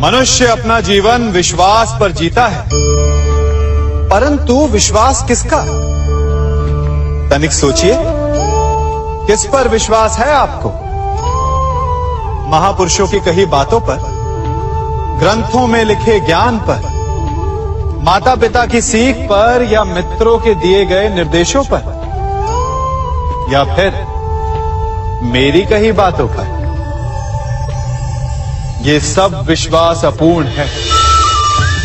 मनुष्य अपना जीवन विश्वास पर जीता है, परंतु विश्वास किसका? तनिक सोचिए, किस पर विश्वास है आपको? महापुरुषों की कही बातों पर, ग्रंथों में लिखे ज्ञान पर, माता पिता की सीख पर, या मित्रों के दिए गए निर्देशों पर, या फिर मेरी कही बातों पर? ये सब विश्वास अपूर्ण है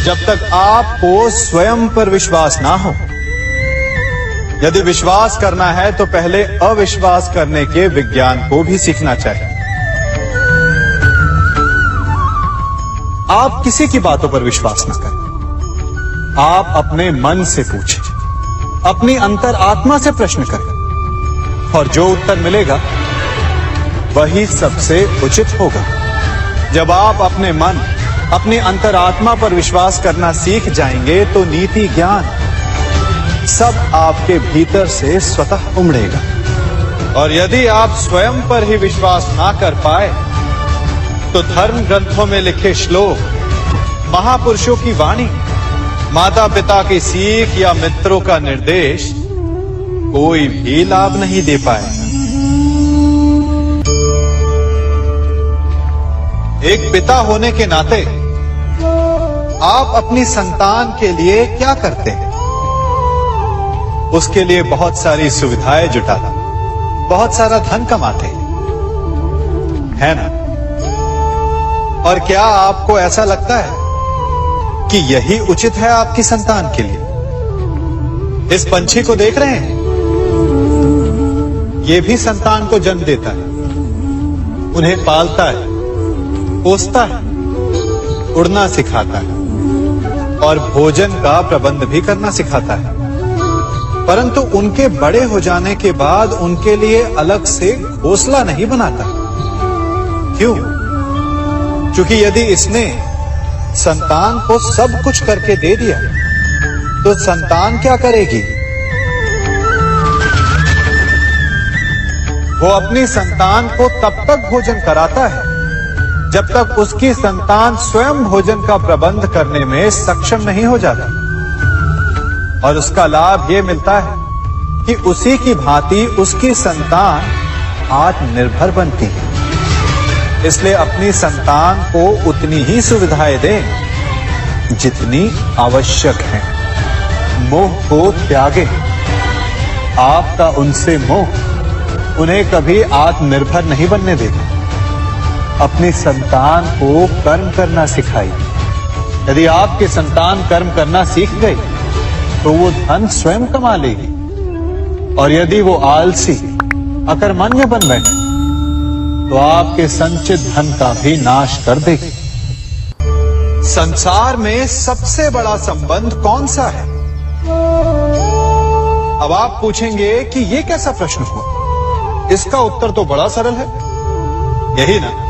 जब तक आपको स्वयं पर विश्वास ना हो। यदि विश्वास करना है तो पहले अविश्वास करने के विज्ञान को भी सीखना चाहिए। आप किसी की बातों पर विश्वास न करें। आप अपने मन से पूछें, अपनी अंतर आत्मा से प्रश्न करें, और जो उत्तर मिलेगा वही सबसे उचित होगा। जब आप अपने मन, अपनी अंतरात्मा पर विश्वास करना सीख जाएंगे तो नीति, ज्ञान सब आपके भीतर से स्वतः उमड़ेगा। और यदि आप स्वयं पर ही विश्वास ना कर पाए तो धर्म ग्रंथों में लिखे श्लोक, महापुरुषों की वाणी, माता पिता की सीख या मित्रों का निर्देश कोई भी लाभ नहीं दे पाएगा। एक पिता होने के नाते आप अपनी संतान के लिए क्या करते हैं? उसके लिए बहुत सारी सुविधाएं जुटाते, बहुत सारा धन कमाते है ना? और क्या आपको ऐसा लगता है कि यही उचित है आपकी संतान के लिए? इस पंछी को देख रहे हैं, ये भी संतान को जन्म देता है, उन्हें पालता है, पोसता है, उड़ना सिखाता है और भोजन का प्रबंध भी करना सिखाता है। परंतु उनके बड़े हो जाने के बाद उनके लिए अलग से घोंसला नहीं बनाता। क्यों? क्योंकि यदि इसने संतान को सब कुछ करके दे दिया तो संतान क्या करेगी? वो अपनी संतान को तब तक भोजन कराता है जब तक उसकी संतान स्वयं भोजन का प्रबंध करने में सक्षम नहीं हो जाता। और उसका लाभ यह मिलता है कि उसी की भांति उसकी संतान आत्मनिर्भर बनती है। इसलिए अपनी संतान को उतनी ही सुविधाएं दें जितनी आवश्यक है। मोह को त्यागें। आपका उनसे मोह उन्हें कभी आत्मनिर्भर नहीं बनने देगा। अपनी संतान को कर्म करना सिखाइए। यदि आपकी संतान कर्म करना सीख गई तो वो धन स्वयं कमा लेगी, और यदि वो आलसी, अकर्मण्य बन बैठे तो आपके संचित धन का भी नाश कर देगी। संसार में सबसे बड़ा संबंध कौन सा है? अब आप पूछेंगे कि ये कैसा प्रश्न हुआ? इसका उत्तर तो बड़ा सरल है, यही ना?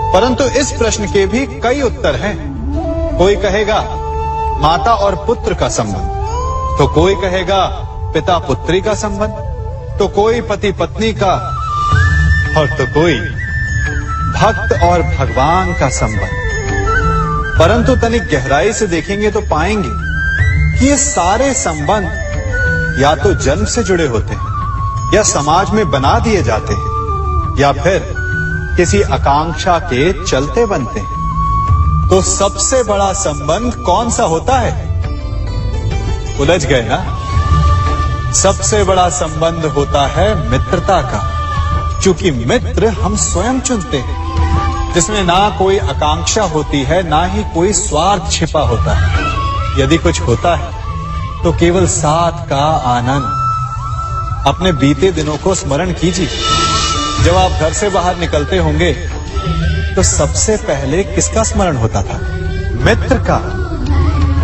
परंतु इस प्रश्न के भी कई उत्तर हैं। कोई कहेगा माता और पुत्र का संबंध, तो कोई कहेगा पिता पुत्री का संबंध, तो कोई पति पत्नी का, और तो कोई भक्त और भगवान का संबंध। परंतु तनिक गहराई से देखेंगे तो पाएंगे कि ये सारे संबंध या तो जन्म से जुड़े होते हैं, या समाज में बना दिए जाते हैं, या फिर किसी आकांक्षा के चलते बनते हैं। तो सबसे बड़ा संबंध कौन सा होता है? उलझ गए ना? सबसे बड़ा संबंध होता है मित्रता का, क्योंकि मित्र हम स्वयं चुनते हैं, जिसमें ना कोई आकांक्षा होती है, ना ही कोई स्वार्थ छिपा होता है। यदि कुछ होता है तो केवल साथ का आनंद। अपने बीते दिनों को स्मरण कीजिए। जब आप घर से बाहर निकलते होंगे तो सबसे पहले किसका स्मरण होता था? मित्र का।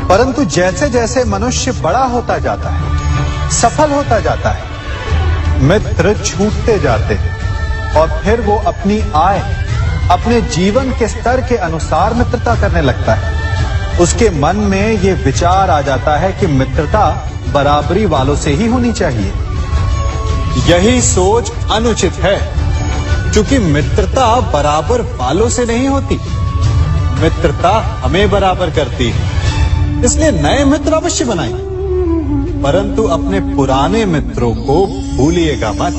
परंतु जैसे जैसे मनुष्य बड़ा होता जाता है, सफल होता जाता है, मित्र छूटते जाते हैं और फिर वो अपनी आय, अपने जीवन के स्तर के अनुसार मित्रता करने लगता है। उसके मन में ये विचार आ जाता है कि मित्रता बराबरी वालों से ही होनी चाहिए। यही सोच अनुचित है, क्योंकि मित्रता बराबर वालों से नहीं होती, मित्रता हमें बराबर करती है, इसलिए नए मित्र अवश्य बनाइए, परंतु अपने पुराने मित्रों को भूलिएगा मत।